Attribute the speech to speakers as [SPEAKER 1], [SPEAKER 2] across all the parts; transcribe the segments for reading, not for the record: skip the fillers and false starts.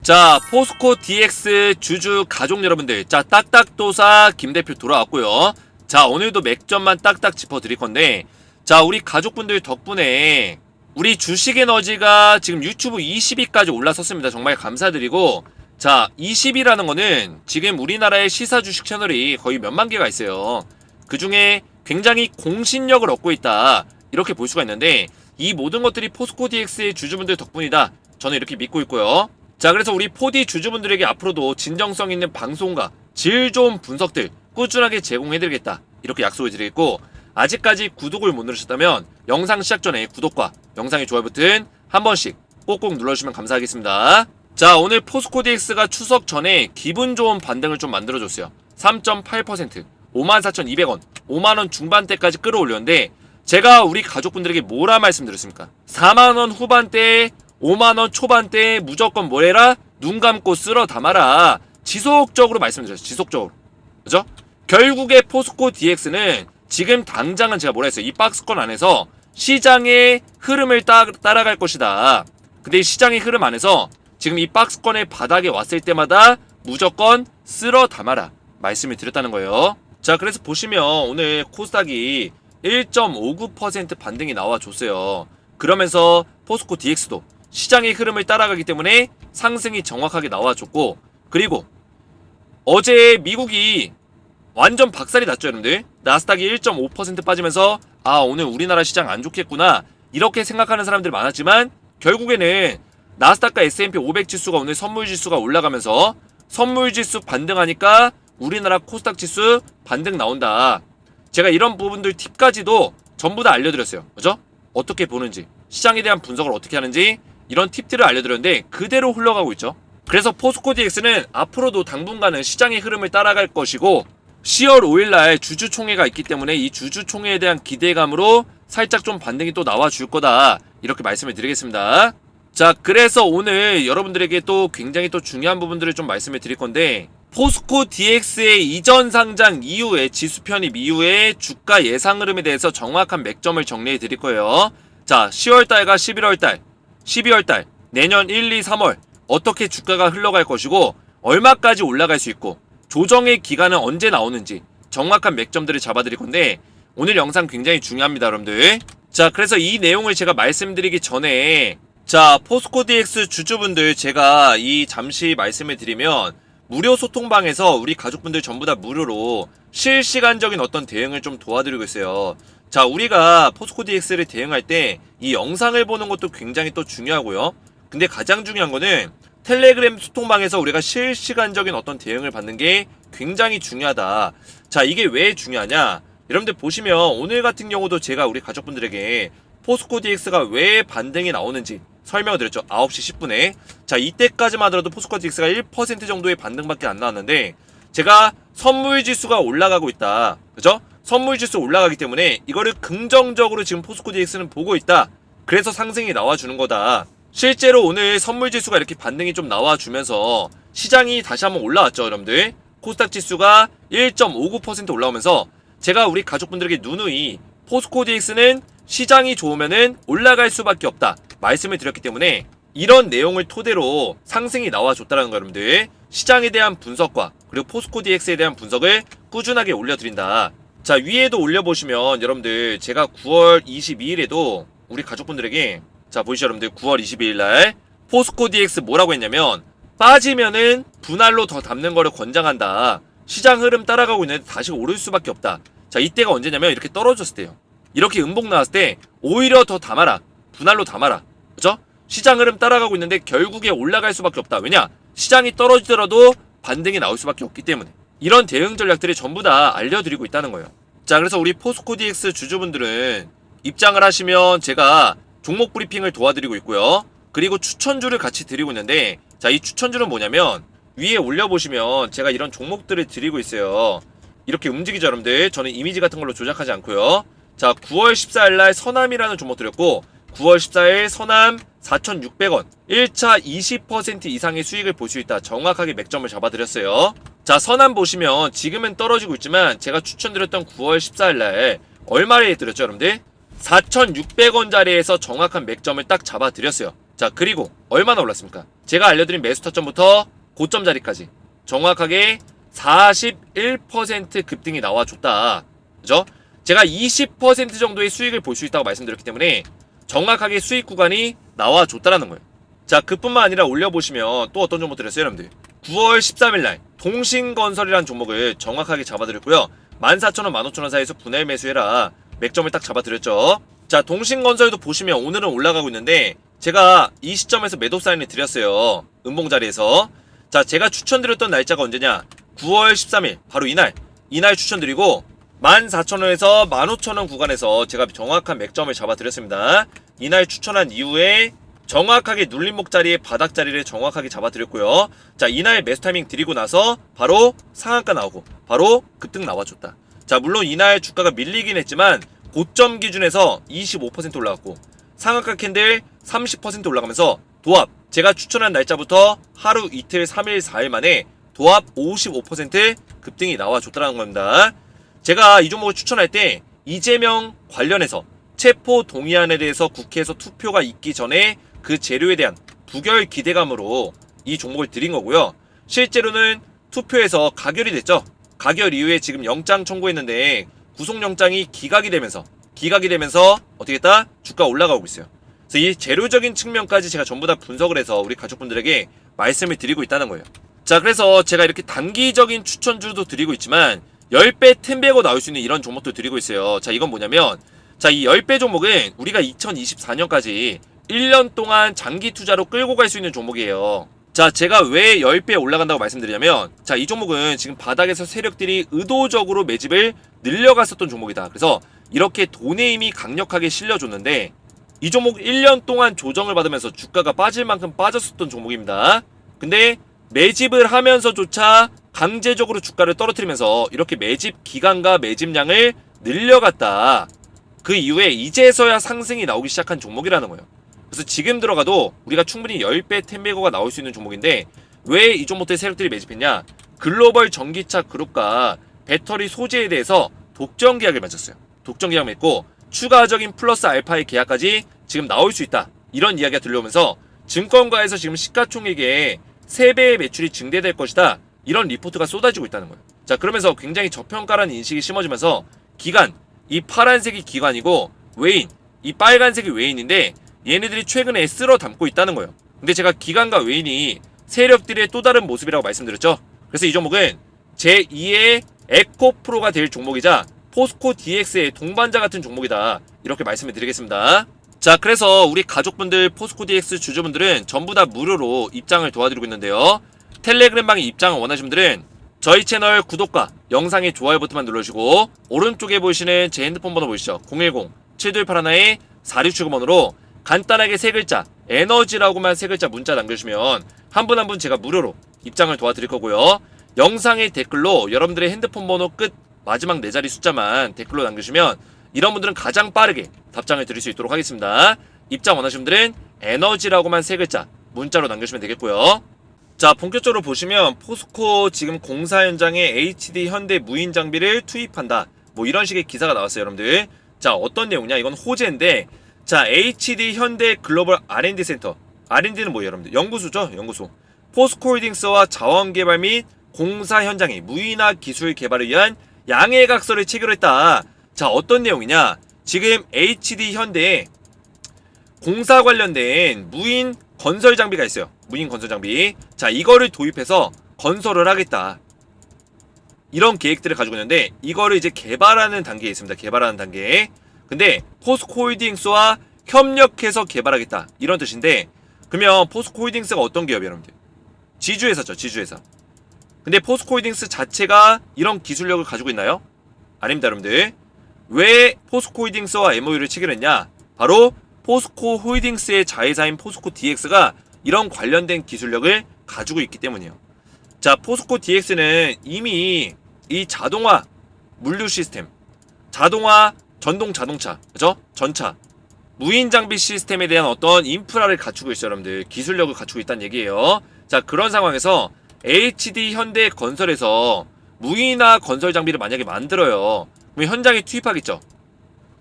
[SPEAKER 1] 자, 포스코 DX 주주 가족 여러분들, 자, 딱딱도사 김대표 돌아왔고요. 자, 오늘도 맥점만 딱딱 짚어드릴 건데, 자, 우리 가족분들 덕분에 우리 주식에너지가 지금 유튜브 20위까지 올라섰습니다. 정말 감사드리고, 자, 20위라는 거는 지금 우리나라의 시사 주식 채널이 거의 몇만 개가 있어요. 그 중에 굉장히 공신력을 얻고 있다, 이렇게 볼 수가 있는데, 이 모든 것들이 포스코 DX의 주주분들 덕분이다, 저는 이렇게 믿고 있고요. 자, 그래서 우리 4D 주주분들에게 앞으로도 진정성 있는 방송과 질 좋은 분석들 꾸준하게 제공해드리겠다, 이렇게 약속을 드리겠고, 아직까지 구독을 못 누르셨다면 영상 시작 전에 구독과 영상의 좋아요 버튼 한 번씩 꼭꼭 눌러주시면 감사하겠습니다. 자, 오늘 포스코 DX가 추석 전에 기분 좋은 반등을 좀 만들어줬어요. 3.8%, 54,200원, 5만원 중반대까지 끌어올렸는데, 제가 우리 가족분들에게 뭐라 말씀드렸습니까? 4만원 후반대에 5만원 초반대에 무조건 뭐해라? 눈 감고 쓸어 담아라. 지속적으로 말씀드렸어요. 지속적으로. 그죠? 결국에 포스코 DX는 지금 당장은 제가 뭐라 했어요? 이 박스권 안에서 시장의 흐름을 따라갈 것이다. 근데 이 시장의 흐름 안에서 지금 이 박스권의 바닥에 왔을 때마다 무조건 쓸어 담아라, 말씀을 드렸다는 거예요. 자, 그래서 보시면 오늘 코스닥이 1.59% 반등이 나와줬어요. 그러면서 포스코 DX도 시장의 흐름을 따라가기 때문에 상승이 정확하게 나와줬고, 그리고 어제 미국이 완전 박살이 났죠, 여러분들. 나스닥이 1.5% 빠지면서 오늘 우리나라 시장 안 좋겠구나, 이렇게 생각하는 사람들 많았지만, 결국에는 나스닥과 S&P 500 지수가 오늘 선물 지수가 올라가면서 선물 지수 반등하니까 우리나라 코스닥 지수 반등 나온다. 제가 이런 부분들 팁까지도 전부 다 알려드렸어요. 그죠? 어떻게 보는지, 시장에 대한 분석을 어떻게 하는지, 이런 팁들을 알려드렸는데 그대로 흘러가고 있죠. 그래서 포스코 DX는 앞으로도 당분간은 시장의 흐름을 따라갈 것이고, 10월 5일날 주주총회가 있기 때문에 이 주주총회에 대한 기대감으로 살짝 좀 반등이 또 나와줄 거다, 이렇게 말씀을 드리겠습니다. 자, 그래서 오늘 여러분들에게 또 굉장히 또 중요한 부분들을 좀 말씀을 드릴 건데, 포스코 DX의 이전 상장 이후에 지수 편입 이후에 주가 예상 흐름에 대해서 정확한 맥점을 정리해 드릴 거예요. 자, 10월달과 11월달, 12월달, 내년 1, 2, 3월 어떻게 주가가 흘러갈 것이고, 얼마까지 올라갈 수 있고, 조정의 기간은 언제 나오는지 정확한 맥점들을 잡아드릴 건데, 오늘 영상 굉장히 중요합니다, 여러분들. 자, 그래서 이 내용을 제가 말씀드리기 전에, 자, 포스코 DX 주주분들 제가 잠시 말씀을 드리면, 무료 소통방에서 우리 가족분들 전부 다 무료로 실시간적인 어떤 대응을 좀 도와드리고 있어요. 자, 우리가 포스코 DX를 대응할 때 이 영상을 보는 것도 굉장히 또 중요하고요. 근데 가장 중요한 거는 텔레그램 소통방에서 우리가 실시간적인 어떤 대응을 받는 게 굉장히 중요하다. 자, 이게 왜 중요하냐? 여러분들 보시면 오늘 같은 경우도 제가 우리 가족분들에게 포스코 DX가 왜 반등이 나오는지 설명을 드렸죠. 9시 10분에. 자, 이때까지만 하더라도 포스코 DX가 1% 정도의 반등밖에 안 나왔는데, 제가 선물 지수가 올라가고 있다, 그죠? 선물 지수 올라가기 때문에 이거를 긍정적으로 지금 포스코 DX는 보고 있다. 그래서 상승이 나와주는 거다. 실제로 오늘 선물 지수가 이렇게 반등이 좀 나와주면서 시장이 다시 한번 올라왔죠, 여러분들. 코스닥 지수가 1.59% 올라오면서 제가 우리 가족분들에게 누누이 포스코 DX는 시장이 좋으면은 올라갈 수밖에 없다, 말씀을 드렸기 때문에 이런 내용을 토대로 상승이 나와줬다는 거, 여러분들. 시장에 대한 분석과 그리고 포스코 DX에 대한 분석을 꾸준하게 올려드린다. 자, 위에도 올려보시면 여러분들 제가 9월 22일에도 우리 가족분들에게, 자, 보이시죠 여러분들, 9월 22일날 포스코 DX 뭐라고 했냐면, 빠지면은 분할로 더 담는 거를 권장한다. 시장 흐름 따라가고 있는데 다시 오를 수밖에 없다. 자, 이때가 언제냐면 이렇게 떨어졌을 때요. 이렇게 음봉 나왔을 때 오히려 더 담아라, 분할로 담아라, 그죠? 시장 흐름 따라가고 있는데 결국에 올라갈 수밖에 없다. 왜냐? 시장이 떨어지더라도 반등이 나올 수밖에 없기 때문에. 이런 대응 전략들이 전부 다 알려드리고 있다는 거예요. 자, 그래서 우리 포스코 DX 주주분들은 입장을 하시면 제가 종목 브리핑을 도와드리고 있고요. 그리고 추천주를 같이 드리고 있는데, 자, 이 추천주는 뭐냐면 위에 올려보시면 제가 이런 종목들을 드리고 있어요. 이렇게 움직이죠, 여러분들. 저는 이미지 같은 걸로 조작하지 않고요. 자, 9월 14일날 서남이라는 종목 드렸고, 9월 14일 서남 4,600원 1차 20% 이상의 수익을 볼 수 있다, 정확하게 맥점을 잡아드렸어요. 자, 서남 보시면 지금은 떨어지고 있지만 제가 추천드렸던 9월 14일날 얼마에 드렸죠, 여러분들? 4,600원짜리에서 정확한 맥점을 딱 잡아드렸어요. 자, 그리고 얼마나 올랐습니까? 제가 알려드린 매수 타점부터 고점 자리까지 정확하게 41% 급등이 나와줬다. 그죠? 제가 20% 정도의 수익을 볼 수 있다고 말씀드렸기 때문에 정확하게 수익 구간이 나와줬다라는 거예요. 자, 그뿐만 아니라 올려보시면 또 어떤 종목 드렸어요, 여러분들? 9월 13일날 동신건설이라는 종목을 정확하게 잡아드렸고요. 14,000원, 15,000원 사이에서 분할 매수해라. 맥점을 딱 잡아드렸죠. 자, 동신건설도 보시면 오늘은 올라가고 있는데 제가 이 시점에서 매도 사인을 드렸어요. 음봉 자리에서. 자, 제가 추천드렸던 날짜가 언제냐? 9월 13일 바로 이날 추천드리고 14,000원에서 15,000원 구간에서 제가 정확한 맥점을 잡아드렸습니다. 이날 추천한 이후에 정확하게 눌림목 자리에 바닥 자리를 정확하게 잡아드렸고요. 자, 이날 매수 타이밍 드리고 나서 바로 상한가 나오고 바로 급등 나와줬다. 자, 물론 이날 주가가 밀리긴 했지만 고점 기준에서 25% 올라갔고 상한가 캔들 30% 올라가면서 도합 제가 추천한 날짜부터 하루 이틀 3일 4일 만에 도합 55% 급등이 나와줬다는 겁니다. 제가 이 종목을 추천할 때 이재명 관련해서 체포 동의안에 대해서 국회에서 투표가 있기 전에 그 재료에 대한 부결 기대감으로 이 종목을 드린 거고요. 실제로는 투표에서 가결이 됐죠. 가결 이후에 지금 영장 청구했는데 구속영장이 기각이 되면서 어떻게 했다? 주가 올라가고 있어요. 그래서 이 재료적인 측면까지 제가 전부 다 분석을 해서 우리 가족분들에게 말씀을 드리고 있다는 거예요. 자, 그래서 제가 이렇게 단기적인 추천주도 드리고 있지만 10배, 10배고 나올 수 있는 이런 종목도 드리고 있어요. 자, 이건 뭐냐면 자, 이 10배 종목은 우리가 2024년까지 1년 동안 장기 투자로 끌고 갈 수 있는 종목이에요. 자, 제가 왜 10배 올라간다고 말씀드리냐면 자, 이 종목은 지금 바닥에서 세력들이 의도적으로 매집을 늘려갔었던 종목이다. 그래서 이렇게 돈의 힘이 강력하게 실려줬는데 이 종목 1년 동안 조정을 받으면서 주가가 빠질 만큼 빠졌었던 종목입니다. 근데 매집을 하면서조차 강제적으로 주가를 떨어뜨리면서 이렇게 매집 기간과 매집량을 늘려갔다. 그 이후에 이제서야 상승이 나오기 시작한 종목이라는 거예요. 그래서 지금 들어가도 우리가 충분히 10배, 10배고가 나올 수 있는 종목인데 왜 이 종목들 세력들이 매집했냐? 글로벌 전기차 그룹과 배터리 소재에 대해서 독점 계약을 맺었어요. 독점 계약 맺고 추가적인 플러스 알파의 계약까지 지금 나올 수 있다. 이런 이야기가 들려오면서 증권가에서 지금 시가총액의 3배의 매출이 증대될 것이다. 이런 리포트가 쏟아지고 있다는 거예요. 자, 그러면서 굉장히 저평가라는 인식이 심어지면서 기관, 이 파란색이 기관이고 외인, 이 빨간색이 외인인데 얘네들이 최근에 쓸어 담고 있다는 거예요. 근데 제가 기관과 외인이 세력들의 또 다른 모습이라고 말씀드렸죠. 그래서 이 종목은 제2의 에코프로가 될 종목이자 포스코 DX의 동반자 같은 종목이다. 이렇게 말씀을 드리겠습니다. 자, 그래서 우리 가족분들 포스코 DX 주주분들은 전부 다 무료로 입장을 도와드리고 있는데요. 텔레그램방에 입장을 원하시는 분들은 저희 채널 구독과 영상의 좋아요 버튼만 눌러주시고 오른쪽에 보이시는 제 핸드폰 번호 보이시죠? 010-7281-4679번으로 간단하게 세 글자 에너지라고만 세 글자 문자 남겨주시면 한 분 한 분 제가 무료로 입장을 도와드릴 거고요. 영상의 댓글로 여러분들의 핸드폰 번호 끝 마지막 4자리 숫자만 댓글로 남겨주시면 이런 분들은 가장 빠르게 답장을 드릴 수 있도록 하겠습니다. 입장 원하시는 분들은 에너지라고만 세 글자 문자로 남겨주시면 되겠고요. 자, 본격적으로 보시면 포스코 지금 공사 현장에 HD 현대 무인 장비를 투입한다. 뭐 이런 식의 기사가 나왔어요, 여러분들. 자, 어떤 내용이냐? 이건 호재인데 자, HD 현대 글로벌 R&D 센터. R&D는 뭐예요, 여러분들? 연구소죠, 연구소. 포스코홀딩스와 자원개발 및 공사 현장의 무인화 기술 개발을 위한 양해각서를 체결했다. 자, 어떤 내용이냐? 지금 HD 현대에 공사 관련된 무인 건설 장비가 있어요. 무인 건설 장비. 자, 이거를 도입해서 건설을 하겠다. 이런 계획들을 가지고 있는데 이거를 이제 개발하는 단계에 있습니다. 개발하는 단계. 근데 포스코홀딩스와 협력해서 개발하겠다. 이런 뜻인데 그러면 포스코홀딩스가 어떤 기업이에요, 여러분들? 지주회사죠. 지주회사. 근데 포스코홀딩스 자체가 이런 기술력을 가지고 있나요? 아닙니다, 여러분들. 왜 포스코홀딩스와 MOU를 체결했냐? 바로 포스코홀딩스의 자회사인 포스코 DX가 이런 관련된 기술력을 가지고 있기 때문이에요. 자, 포스코 DX는 이미 이 자동화 물류 시스템, 자동화 전동 자동차, 그죠? 전차, 무인 장비 시스템에 대한 어떤 인프라를 갖추고 있어요, 여러분들. 기술력을 갖추고 있다는 얘기예요. 자, 그런 상황에서 HD 현대 건설에서 무인화 건설 장비를 만약에 만들어요. 그럼 현장에 투입하겠죠.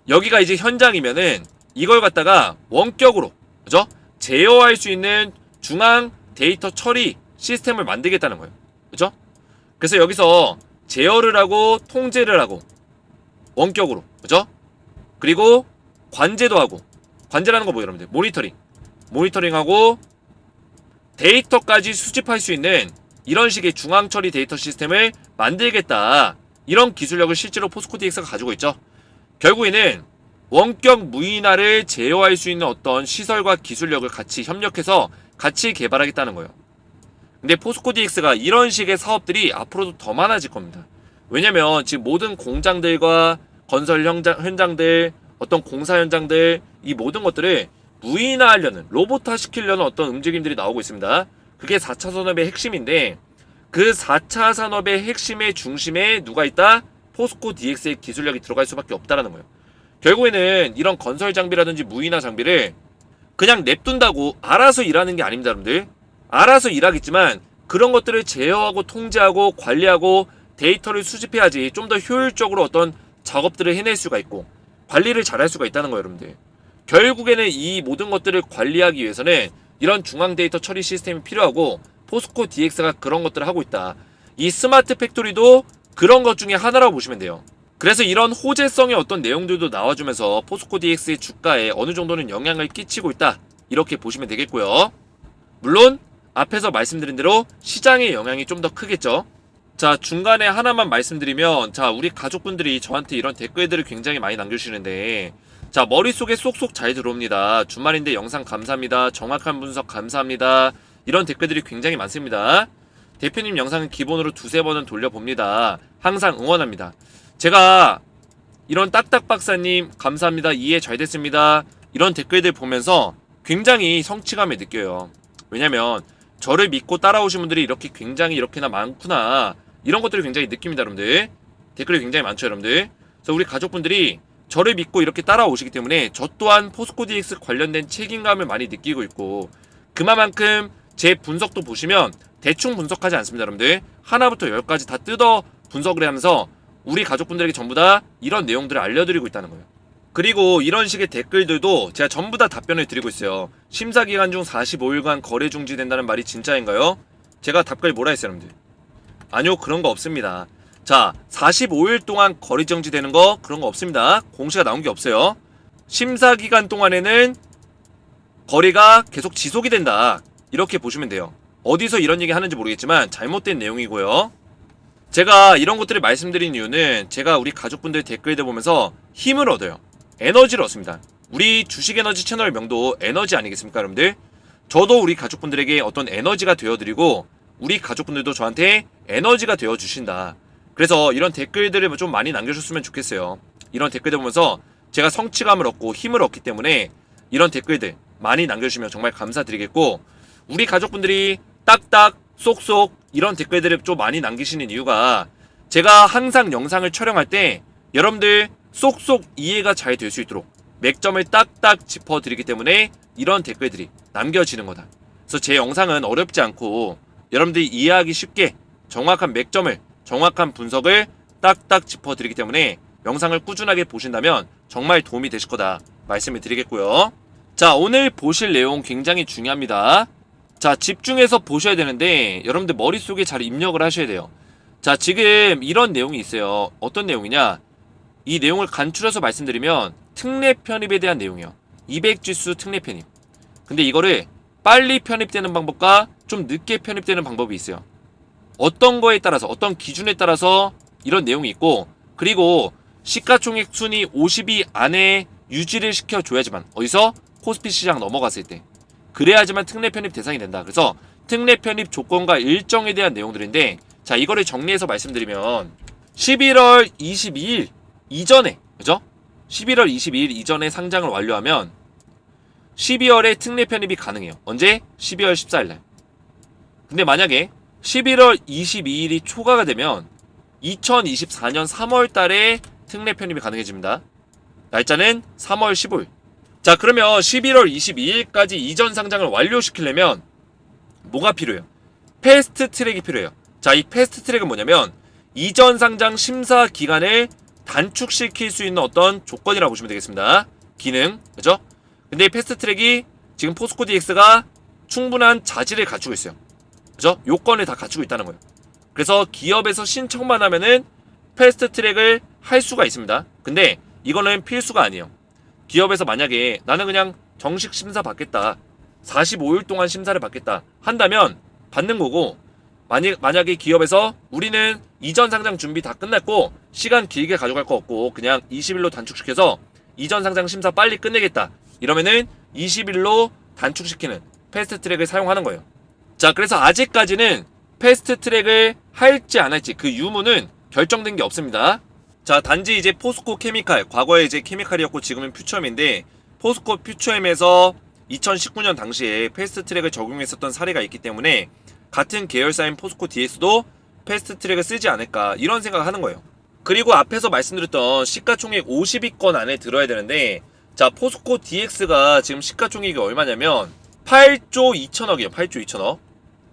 [SPEAKER 1] 여기가 이제 현장이면은 이걸 갖다가 원격으로, 그죠? 제어할 수 있는 중앙 데이터 처리 시스템을 만들겠다는 거예요. 그죠? 그래서 여기서 제어를 하고 통제를 하고 원격으로, 그죠? 그리고 관제도 하고, 관제라는 거 뭐예요 여러분들? 모니터링하고 데이터까지 수집할 수 있는 이런 식의 중앙 처리 데이터 시스템을 만들겠다. 이런 기술력을 실제로 포스코 DX가 가지고 있죠. 결국에는 원격 무인화를 제어할 수 있는 어떤 시설과 기술력을 같이 협력해서 같이 개발하겠다는 거예요. 근데 포스코 DX가 이런 식의 사업들이 앞으로도 더 많아질 겁니다. 왜냐면 지금 모든 공장들과 건설 현장들, 어떤 공사 현장들, 이 모든 것들을 무인화하려는, 로봇화 시키려는 어떤 움직임들이 나오고 있습니다. 그게 4차 산업의 핵심인데, 그 4차 산업의 핵심의 중심에 누가 있다? 포스코 DX의 기술력이 들어갈 수밖에 없다라는 거예요. 결국에는 이런 건설 장비라든지 무인화 장비를 그냥 냅둔다고 알아서 일하는 게 아닙니다, 여러분들. 알아서 일하겠지만 그런 것들을 제어하고 통제하고 관리하고 데이터를 수집해야지 좀 더 효율적으로 어떤 작업들을 해낼 수가 있고 관리를 잘할 수가 있다는 거예요, 여러분들. 결국에는 이 모든 것들을 관리하기 위해서는 이런 중앙 데이터 처리 시스템이 필요하고 포스코 DX가 그런 것들을 하고 있다. 이 스마트 팩토리도 그런 것 중에 하나라고 보시면 돼요. 그래서 이런 호재성의 어떤 내용들도 나와주면서 포스코 DX의 주가에 어느 정도는 영향을 끼치고 있다. 이렇게 보시면 되겠고요. 물론 앞에서 말씀드린 대로 시장의 영향이 좀 더 크겠죠. 자, 중간에 하나만 말씀드리면, 자, 우리 가족분들이 저한테 이런 댓글들을 굉장히 많이 남겨주시는데, 자, 머릿속에 쏙쏙 잘 들어옵니다. 주말인데 영상 감사합니다. 정확한 분석 감사합니다. 이런 댓글들이 굉장히 많습니다. 대표님 영상은 기본으로 두세 번은 돌려봅니다. 항상 응원합니다. 제가 이런 딱딱박사님 감사합니다. 이해 잘 됐습니다. 이런 댓글들 보면서 굉장히 성취감을 느껴요. 왜냐면 저를 믿고 따라오신 분들이 이렇게 굉장히 이렇게나 많구나. 이런 것들을 굉장히 느낍니다, 여러분들. 댓글이 굉장히 많죠, 여러분들. 그래서 우리 가족분들이 저를 믿고 이렇게 따라오시기 때문에 저 또한 포스코 DX 관련된 책임감을 많이 느끼고 있고, 그만큼 제 분석도 보시면 대충 분석하지 않습니다, 여러분들. 하나부터 10까지 다 뜯어 분석을 하면서 우리 가족분들에게 전부 다 이런 내용들을 알려드리고 있다는 거예요. 그리고 이런 식의 댓글들도 제가 전부 다 답변을 드리고 있어요. 심사기간 중 45일간 거래 중지된다는 말이 진짜인가요? 제가 답글 뭐라 했어요, 여러분들? 아니요, 그런 거 없습니다. 자, 45일 동안 거래 정지되는 거 그런 거 없습니다. 공시가 나온 게 없어요. 심사기간 동안에는 거래가 계속 지속이 된다. 이렇게 보시면 돼요. 어디서 이런 얘기 하는지 모르겠지만 잘못된 내용이고요. 제가 이런 것들을 말씀드린 이유는 제가 우리 가족분들 댓글들 보면서 힘을 얻어요. 에너지를 얻습니다. 우리 주식에너지 채널 명도 에너지 아니겠습니까, 여러분들? 저도 우리 가족분들에게 어떤 에너지가 되어드리고 우리 가족분들도 저한테 에너지가 되어주신다. 그래서 이런 댓글들을 좀 많이 남겨주셨으면 좋겠어요. 이런 댓글들 보면서 제가 성취감을 얻고 힘을 얻기 때문에 이런 댓글들 많이 남겨주시면 정말 감사드리겠고, 우리 가족분들이 딱딱 쏙쏙 이런 댓글들을 좀 많이 남기시는 이유가 제가 항상 영상을 촬영할 때 여러분들 쏙쏙 이해가 잘 될 수 있도록 맥점을 딱딱 짚어드리기 때문에 이런 댓글들이 남겨지는 거다. 그래서 제 영상은 어렵지 않고 여러분들이 이해하기 쉽게 정확한 맥점을, 정확한 분석을 딱딱 짚어드리기 때문에 영상을 꾸준하게 보신다면 정말 도움이 되실 거다 말씀을 드리겠고요. 자, 오늘 보실 내용 굉장히 중요합니다. 자, 집중해서 보셔야 되는데 여러분들 머릿속에 잘 입력을 하셔야 돼요. 자, 지금 이런 내용이 있어요. 어떤 내용이냐, 이 내용을 간추려서 말씀드리면 특례 편입에 대한 내용이에요. 200지수 특례 편입. 근데 이거를 빨리 편입되는 방법과 좀 늦게 편입되는 방법이 있어요. 어떤 거에 따라서, 어떤 기준에 따라서 이런 내용이 있고, 그리고 시가총액 순위 50위 안에 유지를 시켜줘야지만, 어디서? 코스피 시장 넘어갔을 때 그래야지만 특례 편입 대상이 된다. 그래서 특례 편입 조건과 일정에 대한 내용들인데, 자, 이거를 정리해서 말씀드리면 11월 22일 이전에, 그죠? 11월 22일 이전에 상장을 완료하면 12월에 특례 편입이 가능해요. 언제? 12월 14일날. 근데 만약에 11월 22일이 초과가 되면 2024년 3월달에 특례 편입이 가능해집니다. 날짜는 3월 15일. 자, 그러면 11월 22일까지 이전 상장을 완료시키려면 뭐가 필요해요? 패스트 트랙이 필요해요. 자, 이 패스트 트랙은 뭐냐면 이전 상장 심사 기간을 단축시킬 수 있는 어떤 조건이라고 보시면 되겠습니다. 기능, 그죠? 근데 이 패스트 트랙이 지금 포스코 DX가 충분한 자질을 갖추고 있어요. 그죠? 요건을 다 갖추고 있다는 거예요. 그래서 기업에서 신청만 하면은 패스트 트랙을 할 수가 있습니다. 근데 이거는 필수가 아니에요. 기업에서 만약에 나는 그냥 정식 심사 받겠다, 45일 동안 심사를 받겠다 한다면 받는 거고, 만약에 기업에서 우리는 이전 상장 준비 다 끝났고 시간 길게 가져갈 거 없고 그냥 20일로 단축시켜서 이전 상장 심사 빨리 끝내겠다 이러면은 20일로 단축시키는 패스트 트랙을 사용하는 거예요. 자, 그래서 아직까지는 패스트 트랙을 할지 안 할지 그 유무는 결정된 게 없습니다. 자, 단지 이제 포스코 케미칼, 과거에 이제 케미칼이었고 지금은 퓨처엠인데, 포스코 퓨처엠에서 2019년 당시에 패스트 트랙을 적용했었던 사례가 있기 때문에 같은 계열사인 포스코 DX도 패스트 트랙을 쓰지 않을까 이런 생각을 하는 거예요. 그리고 앞에서 말씀드렸던 시가총액 50위권 안에 들어야 되는데, 자, 포스코 DX가 지금 시가총액이 얼마냐면 8조 2천억이에요. 8조 2천억.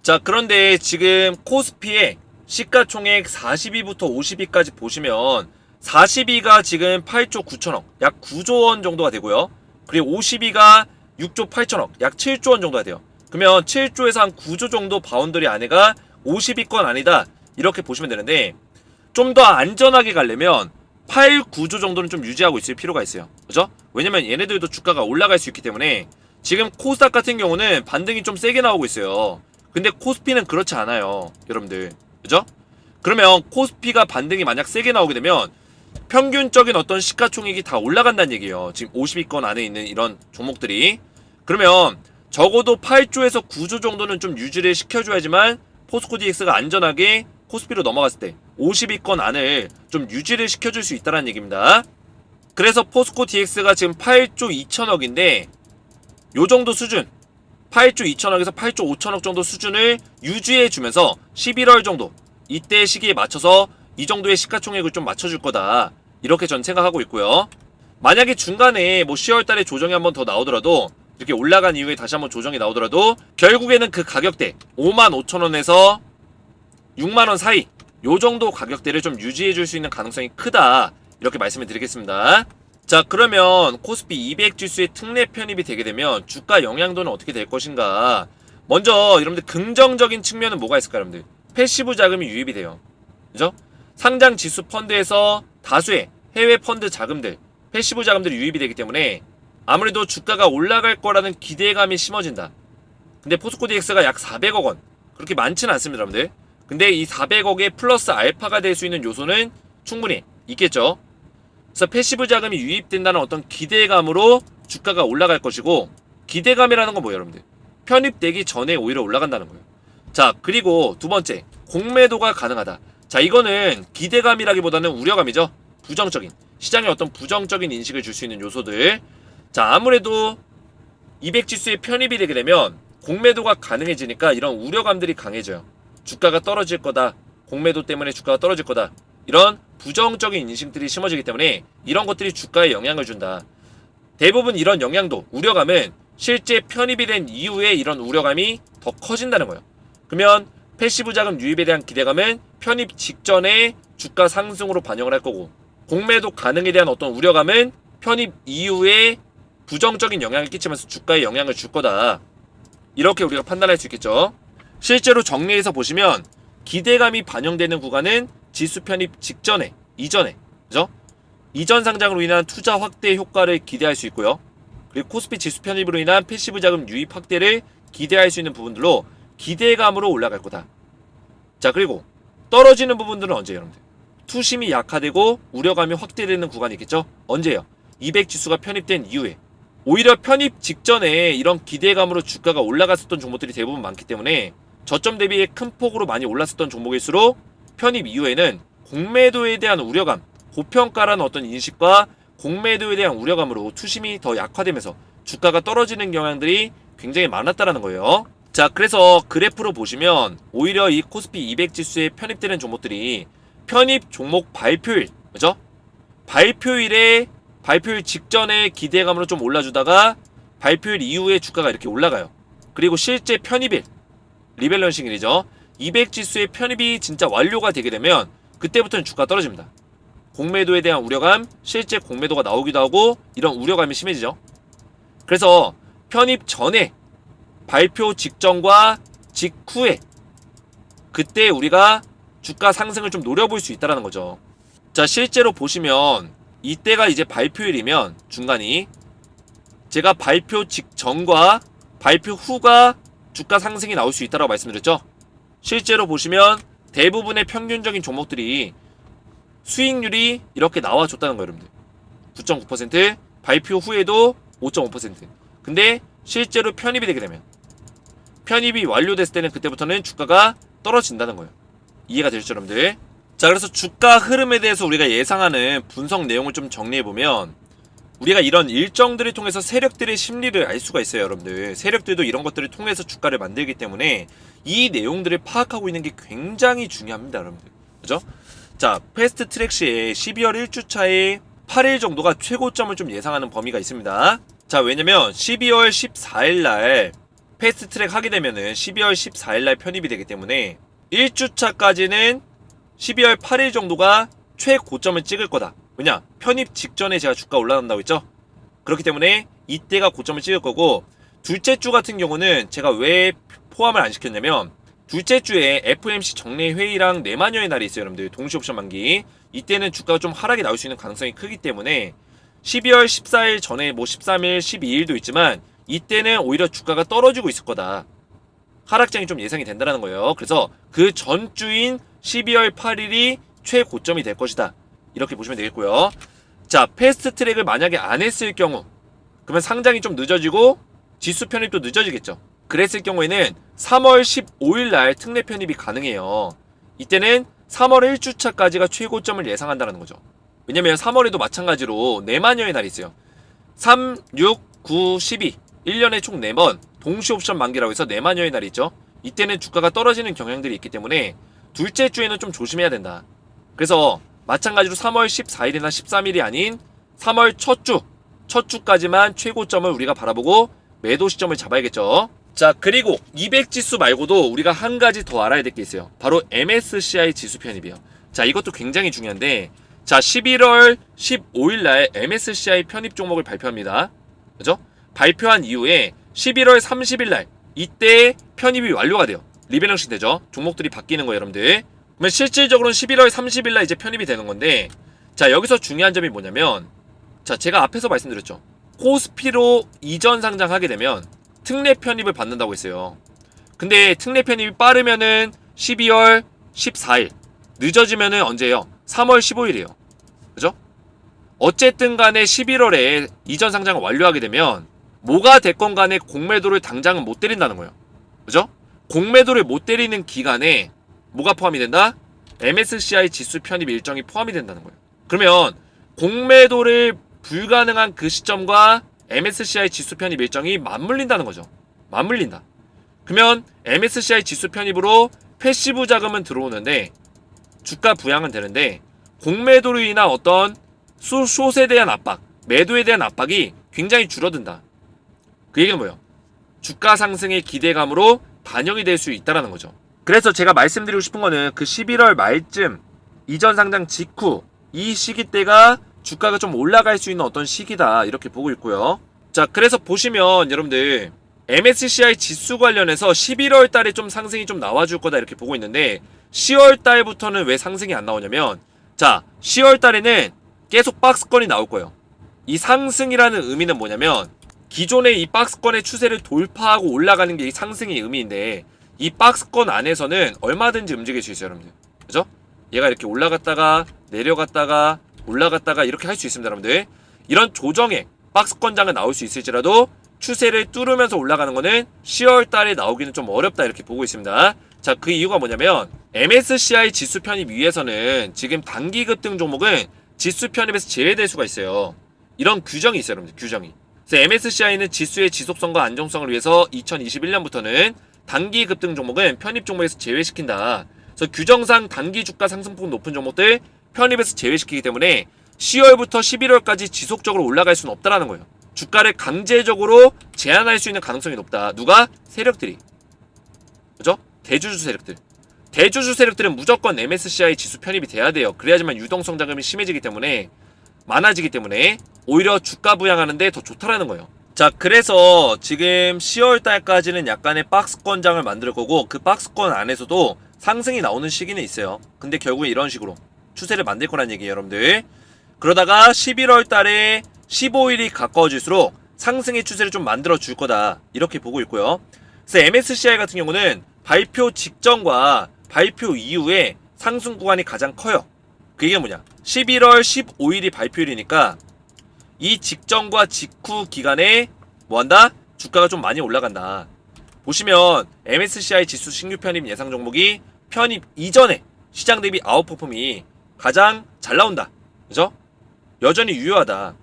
[SPEAKER 1] 자, 그런데 지금 코스피의 시가총액 40위부터 50위까지 보시면 40위가 지금 8조 9천억, 약 9조 원 정도가 되고요. 그리고 50위가 6조 8천억, 약 7조 원 정도가 돼요. 그러면 7조에서 한 9조 정도 바운더리 안에가 50위권 아니다 이렇게 보시면 되는데, 좀 더 안전하게 가려면 8, 9조 정도는 좀 유지하고 있을 필요가 있어요. 그죠? 왜냐면 얘네들도 주가가 올라갈 수 있기 때문에. 지금 코스닥 같은 경우는 반등이 좀 세게 나오고 있어요. 근데 코스피는 그렇지 않아요, 여러분들. 그죠? 그러면 코스피가 반등이 만약 세게 나오게 되면 평균적인 어떤 시가총액이 다 올라간다는 얘기예요. 지금 50위권 안에 있는 이런 종목들이. 그러면 적어도 8조에서 9조 정도는 좀 유지를 시켜줘야지만 포스코 DX가 안전하게 코스피로 넘어갔을 때 50위권 안을 좀 유지를 시켜줄 수 있다는 얘기입니다. 그래서 포스코 DX가 지금 8조 2천억인데 요 정도 수준, 8조 2천억에서 8조 5천억 정도 수준을 유지해주면서 11월 정도, 이때 시기에 맞춰서 이 정도의 시가총액을 좀 맞춰줄 거다 이렇게 전 생각하고 있고요. 만약에 중간에 뭐 10월달에 조정이 한번 더 나오더라도, 이렇게 올라간 이후에 다시 한번 조정이 나오더라도 결국에는 그 가격대 55,000원에서 6만원 사이 요 정도 가격대를 좀 유지해줄 수 있는 가능성이 크다 이렇게 말씀을 드리겠습니다. 자, 그러면 코스피 200 지수의 특례 편입이 되게 되면 주가 영향도는 어떻게 될 것인가. 먼저 여러분들 긍정적인 측면은 뭐가 있을까요? 여러분들 패시브 자금이 유입이 돼요. 그죠? 상장 지수 펀드에서 다수의 해외 펀드 자금들, 패시브 자금들이 유입이 되기 때문에 아무래도 주가가 올라갈 거라는 기대감이 심어진다. 근데 포스코 DX가 약 400억 원, 그렇게 많지는 않습니다, 여러분들. 근데 이 400억에 플러스 알파가 될 수 있는 요소는 충분히 있겠죠. 그래서 패시브 자금이 유입된다는 어떤 기대감으로 주가가 올라갈 것이고, 기대감이라는 건 뭐예요, 여러분들? 편입되기 전에 오히려 올라간다는 거예요. 자, 그리고 두 번째, 공매도가 가능하다. 자, 이거는 기대감이라기보다는 우려감이죠. 부정적인, 시장에 어떤 부정적인 인식을 줄 수 있는 요소들. 자, 아무래도 200지수에 편입이 되게 되면 공매도가 가능해지니까 이런 우려감들이 강해져요. 주가가 떨어질 거다, 공매도 때문에 주가가 떨어질 거다, 이런 부정적인 인식들이 심어지기 때문에 이런 것들이 주가에 영향을 준다. 대부분 이런 영향도, 우려감은 실제 편입이 된 이후에 이런 우려감이 더 커진다는 거예요. 그러면 패시브 자금 유입에 대한 기대감은 편입 직전에 주가 상승으로 반영을 할 거고, 공매도 가능에 대한 어떤 우려감은 편입 이후에 부정적인 영향을 끼치면서 주가에 영향을 줄 거다. 이렇게 우리가 판단할 수 있겠죠. 실제로 정리해서 보시면 기대감이 반영되는 구간은 지수 편입 직전에, 이전에, 그죠? 이전 상장으로 인한 투자 확대 효과를 기대할 수 있고요. 그리고 코스피 지수 편입으로 인한 패시브 자금 유입 확대를 기대할 수 있는 부분들로 기대감으로 올라갈 거다. 자, 그리고 떨어지는 부분들은 언제예요, 여러분들? 투심이 약화되고 우려감이 확대되는 구간이 있겠죠? 언제예요? 200 지수가 편입된 이후에. 오히려 편입 직전에 이런 기대감으로 주가가 올라갔었던 종목들이 대부분 많기 때문에 저점 대비에 큰 폭으로 많이 올랐었던 종목일수록 편입 이후에는 공매도에 대한 우려감, 고평가라는 어떤 인식과 공매도에 대한 우려감으로 투심이 더 약화되면서 주가가 떨어지는 경향들이 굉장히 많았다라는 거예요. 자, 그래서 그래프로 보시면 오히려 이 코스피 200 지수에 편입되는 종목들이 편입 종목 발표일, 그죠? 발표일 직전에 기대감으로 좀 올라주다가 발표일 이후에 주가가 이렇게 올라가요. 그리고 실제 편입일, 리밸런싱일이죠. 200 지수의 편입이 진짜 완료가 되게 되면 그때부터는 주가가 떨어집니다. 공매도에 대한 우려감, 실제 공매도가 나오기도 하고 이런 우려감이 심해지죠. 그래서 편입 전에 발표 직전과 직후에 그때 우리가 주가 상승을 좀 노려볼 수 있다는 거죠. 자, 실제로 보시면 이때가 이제 발표일이면 중간이 제가 발표 직전과 발표 후가 주가 상승이 나올 수 있다고 말씀드렸죠. 실제로 보시면 대부분의 평균적인 종목들이 수익률이 이렇게 나와줬다는 거예요, 여러분들. 9.9%, 발표 후에도 5.5%. 근데 실제로 편입이 되게 되면, 편입이 완료됐을 때는 그때부터는 주가가 떨어진다는 거예요. 이해가 되시죠, 여러분들? 자, 그래서 주가 흐름에 대해서 우리가 예상하는 분석 내용을 좀 정리해보면, 우리가 이런 일정들을 통해서 세력들의 심리를 알 수가 있어요, 여러분들. 세력들도 이런 것들을 통해서 주가를 만들기 때문에 이 내용들을 파악하고 있는 게 굉장히 중요합니다, 여러분들. 그죠? 자, 패스트 트랙 시에 12월 1주차에 8일 정도가 최고점을 좀 예상하는 범위가 있습니다. 자, 왜냐면 12월 14일날 패스트 트랙 하게 되면은 12월 14일날 편입이 되기 때문에 1주차까지는 12월 8일 정도가 최고점을 찍을 거다. 왜냐? 편입 직전에 제가 주가 올라간다고 했죠? 그렇기 때문에 이때가 고점을 찍을 거고, 둘째 주 같은 경우는 제가 왜 포함을 안 시켰냐면, 둘째 주에 FOMC 정례 회의랑 내만여의 날이 있어요, 여러분들. 동시 옵션 만기. 이때는 주가가 좀 하락이 나올 수 있는 가능성이 크기 때문에 12월 14일 전에 뭐 13일, 12일도 있지만 이때는 오히려 주가가 떨어지고 있을 거다. 하락장이 좀 예상이 된다는 거예요. 그래서 그 전주인 12월 8일이 최고점이 될 것이다. 이렇게 보시면 되겠고요. 자, 패스트 트랙을 만약에 안 했을 경우, 그러면 상장이 좀 늦어지고 지수 편입도 늦어지겠죠. 그랬을 경우에는 3월 15일 날 특례 편입이 가능해요. 이때는 3월 1주차까지가 최고점을 예상한다는 거죠. 왜냐면 3월에도 마찬가지로 내만여의 날이 있어요. 3, 6, 9, 12 1년에 총 4번 동시 옵션 만기라고 해서 내만여의 날이 있죠. 이때는 주가가 떨어지는 경향들이 있기 때문에 둘째 주에는 좀 조심해야 된다. 그래서 마찬가지로 3월 14일이나 13일이 아닌 3월 첫 주까지만 최고점을 우리가 바라보고 매도 시점을 잡아야겠죠. 자, 그리고 200지수 말고도 우리가 한 가지 더 알아야 될 게 있어요. 바로 MSCI 지수 편입이에요. 자, 이것도 굉장히 중요한데, 자, 11월 15일 날 MSCI 편입 종목을 발표합니다. 그죠? 발표한 이후에 11월 30일 날 이때 편입이 완료가 돼요. 리밸런싱 되죠? 종목들이 바뀌는 거예요, 여러분들. 그러면 실질적으로는 11월 30일 날 이제 편입이 되는 건데, 자, 여기서 중요한 점이 뭐냐면, 자, 제가 앞에서 말씀드렸죠. 코스피로 이전 상장하게 되면 특례 편입을 받는다고 했어요. 근데 특례 편입이 빠르면은 12월 14일, 늦어지면은 언제예요? 3월 15일이에요. 그죠? 어쨌든 간에 11월에 이전 상장을 완료하게 되면 뭐가 됐건 간에 공매도를 당장은 못 때린다는 거예요. 그죠? 공매도를 못 때리는 기간에 뭐가 포함이 된다? MSCI 지수 편입 일정이 포함이 된다는 거예요. 그러면 공매도를 불가능한 그 시점과 MSCI 지수 편입 일정이 맞물린다는 거죠. 맞물린다. 그러면 MSCI 지수 편입으로 패시브 자금은 들어오는데 주가 부양은 되는데 공매도로 인한 어떤 숏에 대한 압박, 매도에 대한 압박이 굉장히 줄어든다. 그 얘기는 뭐예요? 주가 상승의 기대감으로 반영이 될 수 있다는 거죠. 그래서 제가 말씀드리고 싶은 거는 그 11월 말쯤 이전 상장 직후 이 시기 때가 주가가 좀 올라갈 수 있는 어떤 시기다 이렇게 보고 있고요. 자, 그래서 보시면 여러분들 MSCI 지수 관련해서 11월 달에 좀 상승이 좀 나와줄 거다 이렇게 보고 있는데 10월 달부터는 왜 상승이 안 나오냐면, 자, 10월 달에는 계속 박스권이 나올 거예요. 이 상승이라는 의미는 뭐냐면 기존의 이 박스권의 추세를 돌파하고 올라가는 게 이 상승의 의미인데, 이 박스권 안에서는 얼마든지 움직일 수 있어요, 여러분들. 그죠? 얘가 이렇게 올라갔다가 내려갔다가 올라갔다가 이렇게 할 수 있습니다, 여러분들. 이런 조정에 박스권장은 나올 수 있을지라도 추세를 뚫으면서 올라가는 거는 10월 달에 나오기는 좀 어렵다 이렇게 보고 있습니다. 자, 그 이유가 뭐냐면 MSCI 지수 편입 위에서는 지금 단기 급등 종목은 지수 편입에서 제외될 수가 있어요. 이런 규정이 있어요, 여러분들. 규정이. 그래서 MSCI는 지수의 지속성과 안정성을 위해서 2021년부터는 단기 급등 종목은 편입 종목에서 제외시킨다. 그래서 규정상 단기 주가 상승폭 높은 종목들 편입에서 제외시키기 때문에 10월부터 11월까지 지속적으로 올라갈 수는 없다라는 거예요. 주가를 강제적으로 제한할 수 있는 가능성이 높다. 누가? 세력들이. 그죠? 대주주 세력들. 대주주 세력들은 무조건 MSCI 지수 편입이 돼야 돼요. 그래야지만 유동성 자금이 심해지기 때문에, 많아지기 때문에 오히려 주가 부양하는데 더 좋다라는 거예요. 자, 그래서 지금 10월 달까지는 약간의 박스권장을 만들 거고 그 박스권 안에서도 상승이 나오는 시기는 있어요. 근데 결국에 이런 식으로 추세를 만들 거란 얘기예요, 여러분들. 그러다가 11월 달에 15일이 가까워질수록 상승의 추세를 좀 만들어 줄 거다, 이렇게 보고 있고요. 그래서 MSCI 같은 경우는 발표 직전과 발표 이후에 상승 구간이 가장 커요. 그게 뭐냐, 11월 15일이 발표일이니까 이 직전과 직후 기간에 뭐한다? 주가가 좀 많이 올라간다. 보시면 MSCI 지수 신규 편입 예상 종목이 편입 이전에 시장 대비 아웃퍼폼이 가장 잘 나온다, 그죠? 여전히 유효하다.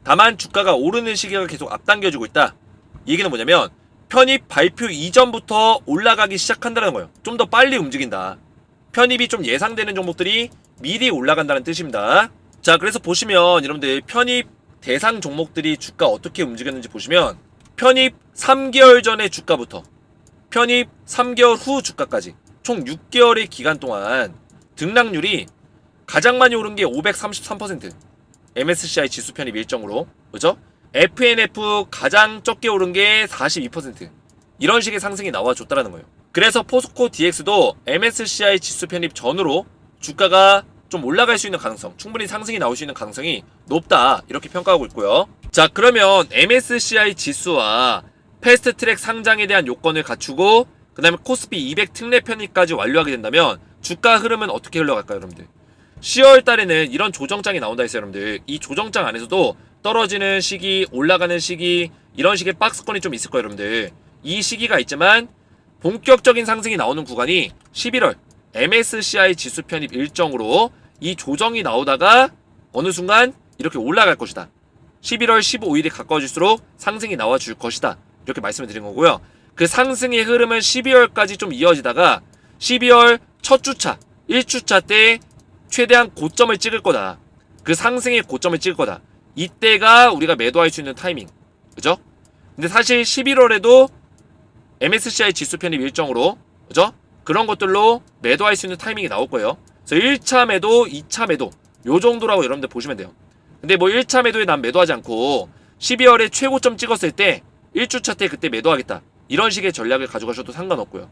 [SPEAKER 1] 다만 주가가 오르는 시기가 계속 앞당겨지고 있다. 이 얘기는 뭐냐면 편입 발표 이전부터 올라가기 시작한다는 거예요. 좀 더 빨리 움직인다. 편입이 좀 예상되는 종목들이 미리 올라간다는 뜻입니다. 자, 그래서 보시면 여러분들 편입 대상 종목들이 주가 어떻게 움직였는지 보시면 편입 3개월 전의 주가부터 편입 3개월 후 주가까지 총 6개월의 기간 동안 등락률이 가장 많이 오른 게 533%. MSCI 지수 편입 일정으로, 그죠? FNF 가장 적게 오른 게 42%. 이런 식의 상승이 나와줬다라는 거예요. 그래서 포스코 DX도 MSCI 지수 편입 전으로 주가가 좀 올라갈 수 있는 가능성, 충분히 상승이 나올 수 있는 가능성이 높다, 이렇게 평가하고 있고요. 자, 그러면 MSCI 지수와 패스트트랙 상장에 대한 요건을 갖추고 그 다음에 코스피 200 특례 편입까지 완료하게 된다면 주가 흐름은 어떻게 흘러갈까요, 여러분들? 10월 달에는 이런 조정장이 나온다 했어요, 여러분들. 이 조정장 안에서도 떨어지는 시기, 올라가는 시기, 이런 식의 박스권이 좀 있을 거예요, 여러분들. 이 시기가 있지만 본격적인 상승이 나오는 구간이 11월 MSCI 지수 편입 일정으로 이 조정이 나오다가 어느 순간 이렇게 올라갈 것이다. 11월 15일이 가까워질수록 상승이 나와줄 것이다, 이렇게 말씀을 드린 거고요. 그 상승의 흐름은 12월까지 좀 이어지다가 12월 첫 주차, 1주차 때 최대한 고점을 찍을 거다. 그 상승의 고점을 찍을 거다. 이때가 우리가 매도할 수 있는 타이밍, 그죠? 근데 사실 11월에도 MSCI 지수 편입 일정으로, 그죠? 그런 것들로 매도할 수 있는 타이밍이 나올 거예요. 그래서 1차 매도, 2차 매도 요 정도라고 여러분들 보시면 돼요. 근데 뭐 1차 매도에 난 매도하지 않고 12월에 최고점 찍었을 때 1주차 때 그때 매도하겠다, 이런 식의 전략을 가져가셔도 상관없고요.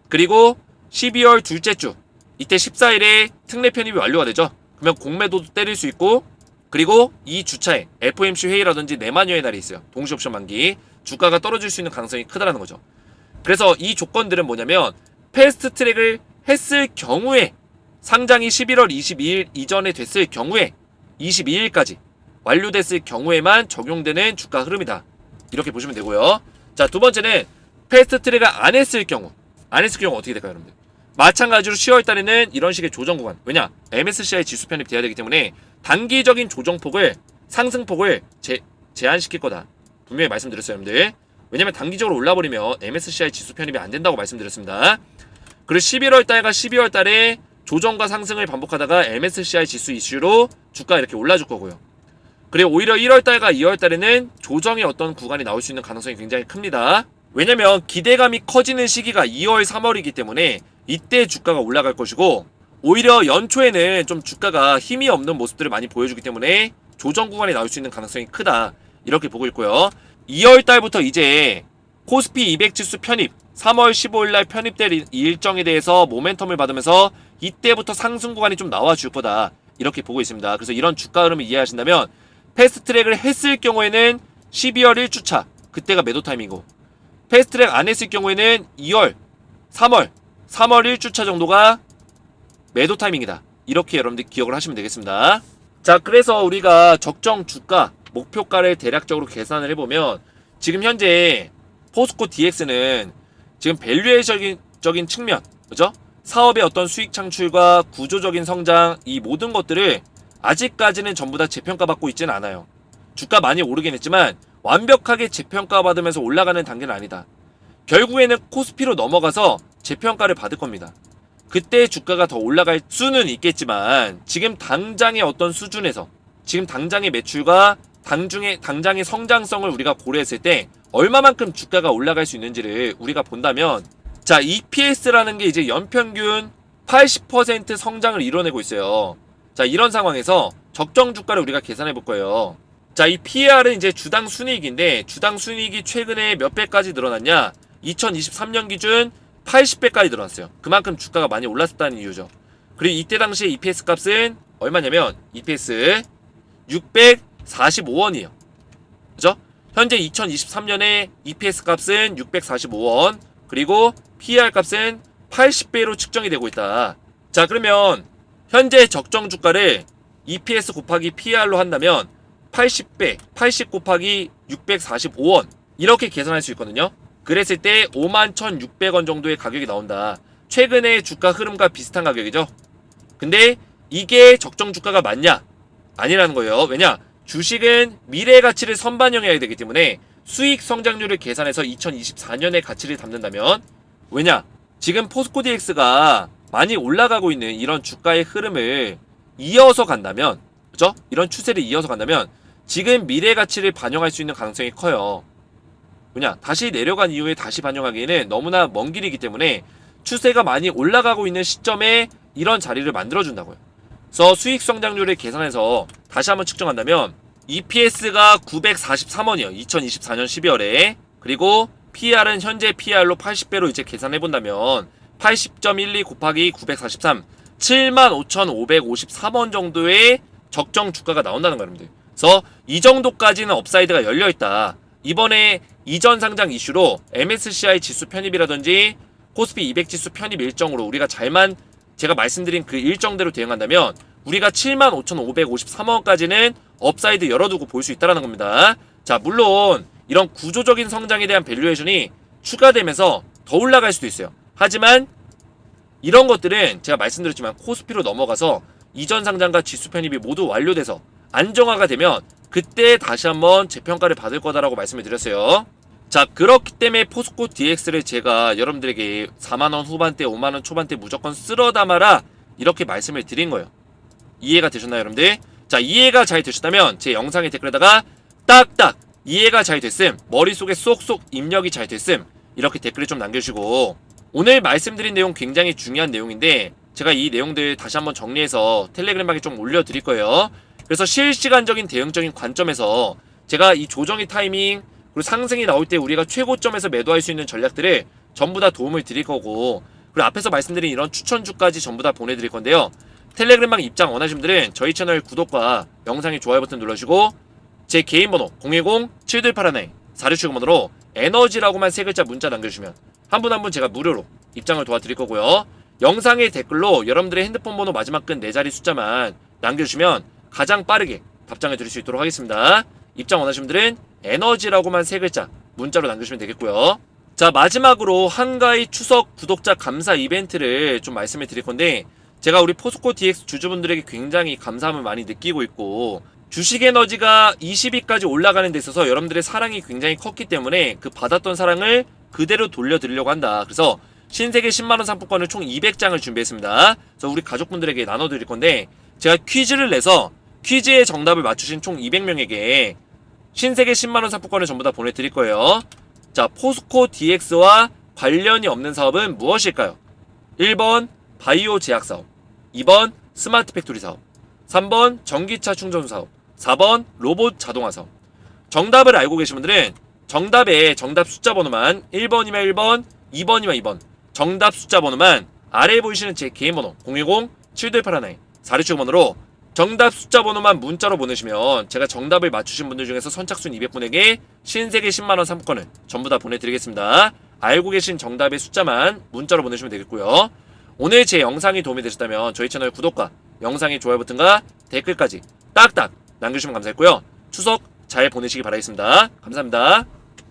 [SPEAKER 1] 그리고 12월 둘째 주 이때 14일에 특례 편입이 완료가 되죠. 그러면 공매도도 때릴 수 있고, 그리고 이 주차에 FOMC 회의라든지 내만여의 날이 있어요. 동시 옵션 만기. 주가가 떨어질 수 있는 가능성이 크다라는 거죠. 그래서 이 조건들은 뭐냐면 패스트 트랙을 했을 경우에, 상장이 11월 22일 이전에 됐을 경우에 22일까지 완료됐을 경우에만 적용되는 주가 흐름이다, 이렇게 보시면 되고요. 자, 두 번째는 패스트 트랙을 안 했을 경우 어떻게 될까요, 여러분들? 마찬가지로 10월 달에는 이런 식의 조정 구간, 왜냐? MSCI 지수 편입 돼야 되기 때문에 단기적인 조정폭을, 상승폭을 제한시킬 거다, 분명히 말씀드렸어요, 여러분들. 왜냐면 단기적으로 올라버리면 MSCI 지수 편입이 안 된다고 말씀드렸습니다. 그리고 11월 달과 12월 달에 조정과 상승을 반복하다가 MSCI 지수 이슈로 주가 이렇게 올라줄 거고요. 그리고 오히려 1월 달과 2월 달에는 조정의 어떤 구간이 나올 수 있는 가능성이 굉장히 큽니다. 왜냐면 기대감이 커지는 시기가 2월, 3월이기 때문에 이때 주가가 올라갈 것이고, 오히려 연초에는 좀 주가가 힘이 없는 모습들을 많이 보여주기 때문에 조정 구간이 나올 수 있는 가능성이 크다, 이렇게 보고 있고요. 2월 달부터 이제 코스피 200 지수 편입, 3월 15일 날 편입될 이 일정에 대해서 모멘텀을 받으면서 이때부터 상승 구간이 좀 나와줄 거다, 이렇게 보고 있습니다. 그래서 이런 주가 흐름을 이해하신다면 패스트트랙을 했을 경우에는 12월 1주차 그때가 매도 타이밍이고, 패스트트랙 안 했을 경우에는 2월, 3월 1주차 정도가 매도 타이밍이다, 이렇게 여러분들 기억을 하시면 되겠습니다. 자, 그래서 우리가 적정 주가 목표가를 대략적으로 계산을 해보면 지금 현재 포스코 DX는 지금 밸류에이션적인 측면, 그죠? 사업의 어떤 수익 창출과 구조적인 성장, 이 모든 것들을 아직까지는 전부 다 재평가받고 있지는 않아요. 주가 많이 오르긴 했지만 완벽하게 재평가받으면서 올라가는 단계는 아니다. 결국에는 코스피로 넘어가서 재평가를 받을 겁니다. 그때 주가가 더 올라갈 수는 있겠지만 지금 당장의 어떤 수준에서, 지금 당장의 매출과 당장의 성장성을 우리가 고려했을 때 얼마만큼 주가가 올라갈 수 있는지를 우리가 본다면, 자, EPS라는 게 이제 연평균 80% 성장을 이뤄내고 있어요. 자, 이런 상황에서 적정 주가를 우리가 계산해 볼 거예요. 자, 이 PER은 이제 주당 순이익인데 주당 순이익이 최근에 몇 배까지 늘어났냐? 2023년 기준 80배까지 늘어났어요. 그만큼 주가가 많이 올랐었다는 이유죠. 그리고 이때 당시에 EPS 값은 얼마냐면 EPS 645원이에요. 그죠? 현재 2023년에 EPS 값은 645원, 그리고 PER 값은 80배로 측정이 되고 있다. 자, 그러면 현재 적정 주가를 EPS 곱하기 PER로 한다면 80배, 80 곱하기 645원 이렇게 계산할 수 있거든요. 그랬을 때 51,600원 정도의 가격이 나온다. 최근의 주가 흐름과 비슷한 가격이죠. 근데 이게 적정 주가가 맞냐? 아니라는 거예요. 왜냐? 주식은 미래 가치를 선반영해야 되기 때문에 수익 성장률을 계산해서 2024년의 가치를 담는다면, 왜냐? 지금 포스코 DX가 많이 올라가고 있는 이런 주가의 흐름을 이어서 간다면, 그죠? 이런 추세를 이어서 간다면 지금 미래 가치를 반영할 수 있는 가능성이 커요. 왜냐? 다시 내려간 이후에 다시 반영하기에는 너무나 먼 길이기 때문에 추세가 많이 올라가고 있는 시점에 이런 자리를 만들어준다고요. 그래서 수익 성장률을 계산해서 다시 한번 측정한다면 EPS가 943원이에요. 2024년 12월에. 그리고 PER은 현재 PER로 80배로 이제 계산해본다면 80.12 곱하기 943, 75,553원 정도의 적정 주가가 나온다는 거예요, 여러분들. 그래서 이 정도까지는 업사이드가 열려있다. 이번에 이전 상장 이슈로 MSCI 지수 편입이라든지 코스피 200 지수 편입 일정으로 우리가 잘만 제가 말씀드린 그 일정대로 대응한다면 우리가 75,553원까지는 업사이드 열어두고 볼 수 있다는 겁니다. 자, 물론 이런 구조적인 성장에 대한 밸류에이션이 추가되면서 더 올라갈 수도 있어요. 하지만 이런 것들은 제가 말씀드렸지만 코스피로 넘어가서 이전 상장과 지수 편입이 모두 완료돼서 안정화가 되면 그때 다시 한번 재평가를 받을 거다라고 말씀을 드렸어요. 자, 그렇기 때문에 포스코 DX를 제가 여러분들에게 4만원 후반대, 5만원 초반대 무조건 쓸어 담아라 이렇게 말씀을 드린 거예요. 이해가 되셨나요, 여러분들? 자, 이해가 잘 되셨다면 제 영상의 댓글에다가 딱딱 이해가 잘 됐음, 머릿속에 쏙쏙 입력이 잘 됐음 이렇게 댓글을 좀 남겨주시고, 오늘 말씀드린 내용 굉장히 중요한 내용인데 제가 이 내용들 다시 한번 정리해서 텔레그램방에 좀 올려드릴 거예요. 그래서 실시간적인 대응적인 관점에서 제가 이 조정의 타이밍 그리고 상승이 나올 때 우리가 최고점에서 매도할 수 있는 전략들을 전부 다 도움을 드릴 거고, 그리고 앞에서 말씀드린 이런 추천주까지 전부 다 보내드릴 건데요. 텔레그램방 입장 원하시는 분들은 저희 채널 구독과 영상의 좋아요 버튼 눌러주시고 제 개인 번호 010-7281-4675번으로 에너지라고만 세 글자 문자 남겨주시면 한 분 한 분 제가 무료로 입장을 도와드릴 거고요. 영상의 댓글로 여러분들의 핸드폰 번호 마지막 끈 4자리 숫자만 남겨주시면 가장 빠르게 답장을 드릴 수 있도록 하겠습니다. 입장 원하시는 분들은 에너지라고만 세 글자 문자로 남겨주시면 되겠고요. 자, 마지막으로 한가위 추석 구독자 감사 이벤트를 좀 말씀을 드릴 건데, 제가 우리 포스코 DX 주주분들에게 굉장히 감사함을 많이 느끼고 있고 주식 에너지가 20위까지 올라가는 데 있어서 여러분들의 사랑이 굉장히 컸기 때문에 그 받았던 사랑을 그대로 돌려드리려고 한다. 그래서 신세계 10만원 상품권을 총 200장을 준비했습니다. 그래서 우리 가족분들에게 나눠드릴 건데, 제가 퀴즈를 내서 퀴즈의 정답을 맞추신 총 200명에게 신세계 10만원 상품권을 전부 다 보내드릴 거예요. 자, 포스코 DX와 관련이 없는 사업은 무엇일까요? 1번 바이오 제약 사업, 2번 스마트 팩토리 사업, 3번 전기차 충전 사업, 4번 로봇 자동화 사업. 정답을 알고 계신 분들은 정답에 정답 숫자 번호만 1번이면 1번, 2번이면 2번 정답 숫자 번호만 아래에 보이시는 제 개인 번호 010-7281-4675번으로 정답 숫자 번호만 문자로 보내시면 제가 정답을 맞추신 분들 중에서 선착순 200분에게 신세계 10만원 상품권을 전부 다 보내드리겠습니다. 알고 계신 정답의 숫자만 문자로 보내시면 되겠고요. 오늘 제 영상이 도움이 되셨다면 저희 채널 구독과 영상의 좋아요 버튼과 댓글까지 딱딱 남겨주시면 감사했고요. 추석 잘 보내시기 바라겠습니다. 감사합니다.